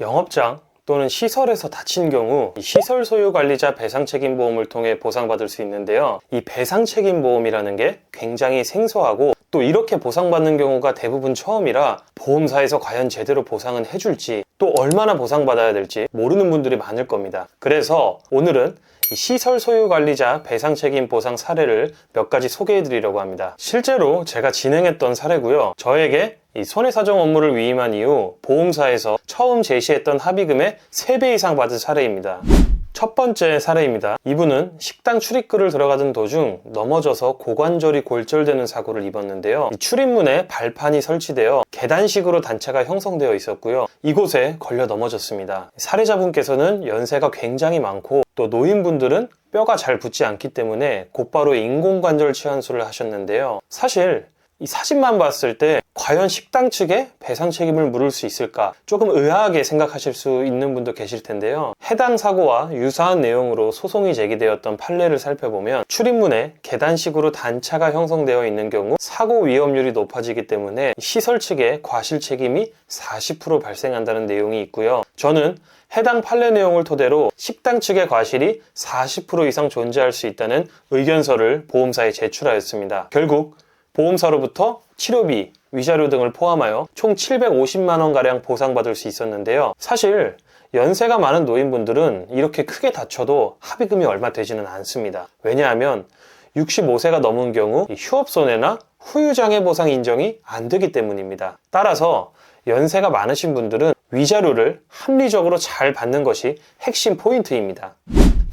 영업장 또는 시설에서 다친 경우 시설 소유 관리자 배상책임보험을 통해 보상받을 수 있는데요. 이 배상책임보험이라는 게 굉장히 생소하고 또 이렇게 보상받는 경우가 대부분 처음이라 보험사에서 과연 제대로 보상은 해줄지 또 얼마나 보상받아야 될지 모르는 분들이 많을 겁니다. 그래서 오늘은 이 시설 소유 관리자 배상책임 보상 사례를 몇 가지 소개해 드리려고 합니다. 실제로 제가 진행했던 사례고요. 저에게 이 손해사정 업무를 위임한 이후 보험사에서 처음 제시했던 합의금의 3배 이상 받은 사례입니다. 첫 번째 사례입니다. 이분은 식당 출입구를 들어가던 도중 넘어져서 고관절이 골절되는 사고를 입었는데요. 이 출입문에 발판이 설치되어 계단식으로 단차가 형성되어 있었고요. 이곳에 걸려 넘어졌습니다. 사례자분께서는 연세가 굉장히 많고 또 노인분들은 뼈가 잘 붙지 않기 때문에 곧바로 인공관절 치환술을 하셨는데요. 사실 이 사진만 봤을 때 과연 식당 측에 배상 책임을 물을 수 있을까 조금 의아하게 생각하실 수 있는 분도 계실 텐데요. 해당 사고와 유사한 내용으로 소송이 제기되었던 판례를 살펴보면 출입문에 계단식으로 단차가 형성되어 있는 경우 사고 위험률이 높아지기 때문에 시설 측의 과실 책임이 40% 발생한다는 내용이 있고요. 저는 해당 판례 내용을 토대로 식당 측의 과실이 40% 이상 존재할 수 있다는 의견서를 보험사에 제출하였습니다. 결국 보험사로부터 치료비, 위자료 등을 포함하여 총 750만원가량 보상받을 수 있었는데요. 사실 연세가 많은 노인분들은 이렇게 크게 다쳐도 합의금이 얼마 되지는 않습니다. 왜냐하면 65세가 넘은 경우 휴업손해나 후유장애 보상 인정이 안 되기 때문입니다. 따라서 연세가 많으신 분들은 위자료를 합리적으로 잘 받는 것이 핵심 포인트입니다.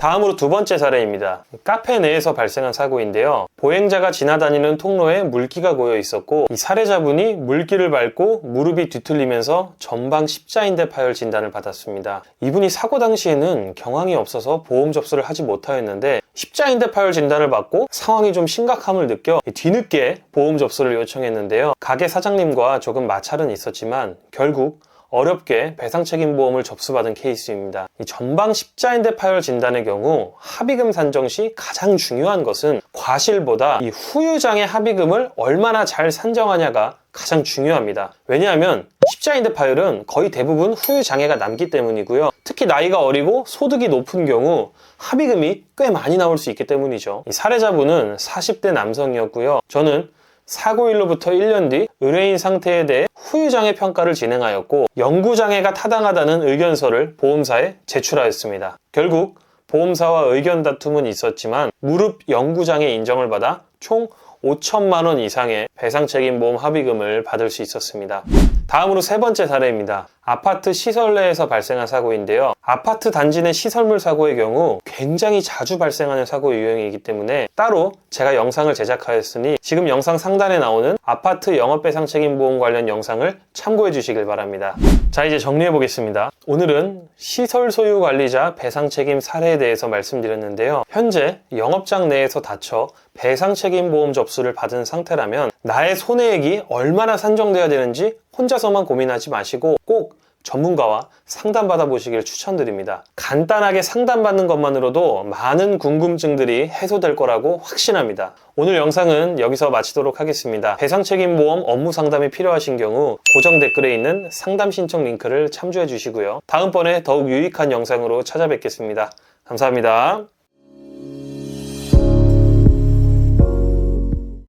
다음으로 두 번째 사례입니다. 카페 내에서 발생한 사고인데요. 보행자가 지나다니는 통로에 물기가 고여 있었고 이 사례자분이 물기를 밟고 무릎이 뒤틀리면서 전방 십자인대 파열 진단을 받았습니다. 이분이 사고 당시에는 경황이 없어서 보험 접수를 하지 못하였는데 십자인대 파열 진단을 받고 상황이 좀 심각함을 느껴 뒤늦게 보험 접수를 요청했는데요. 가게 사장님과 조금 마찰은 있었지만 결국 어렵게 배상책임보험을 접수받은 케이스입니다. 이 전방 십자인대 파열 진단의 경우 합의금 산정 시 가장 중요한 것은 과실보다 이 후유장애 합의금을 얼마나 잘 산정하냐가 가장 중요합니다. 왜냐하면 십자인대 파열은 거의 대부분 후유장애가 남기 때문이고요. 특히 나이가 어리고 소득이 높은 경우 합의금이 꽤 많이 나올 수 있기 때문이죠. 이 사례자분은 40대 남성이었고요. 저는 사고일로부터 1년 뒤 의뢰인 상태에 대해 후유장애 평가를 진행하였고 영구장애가 타당하다는 의견서를 보험사에 제출하였습니다. 결국 보험사와 의견 다툼은 있었지만 무릎 영구장애 인정을 받아 총 5천만 원 이상의 배상책임보험 합의금을 받을 수 있었습니다. 다음으로 세 번째 사례입니다. 아파트 시설 내에서 발생한 사고인데요. 아파트 단지 내 시설물 사고의 경우 굉장히 자주 발생하는 사고 유형이기 때문에 따로 제가 영상을 제작하였으니 지금 영상 상단에 나오는 아파트 영업배상책임보험 관련 영상을 참고해 주시길 바랍니다. 자, 이제 정리해 보겠습니다. 오늘은 시설 소유 관리자 배상책임 사례에 대해서 말씀드렸는데요. 현재 영업장 내에서 다쳐 배상책임보험 접수를 받은 상태라면 나의 손해액이 얼마나 산정돼야 되는지 혼자서만 고민하지 마시고 꼭 전문가와 상담받아 보시길 추천드립니다. 간단하게 상담받는 것만으로도 많은 궁금증들이 해소될 거라고 확신합니다. 오늘 영상은 여기서 마치도록 하겠습니다. 배상책임보험 업무 상담이 필요하신 경우 고정 댓글에 있는 상담 신청 링크를 참조해 주시고요. 다음번에 더욱 유익한 영상으로 찾아뵙겠습니다. 감사합니다.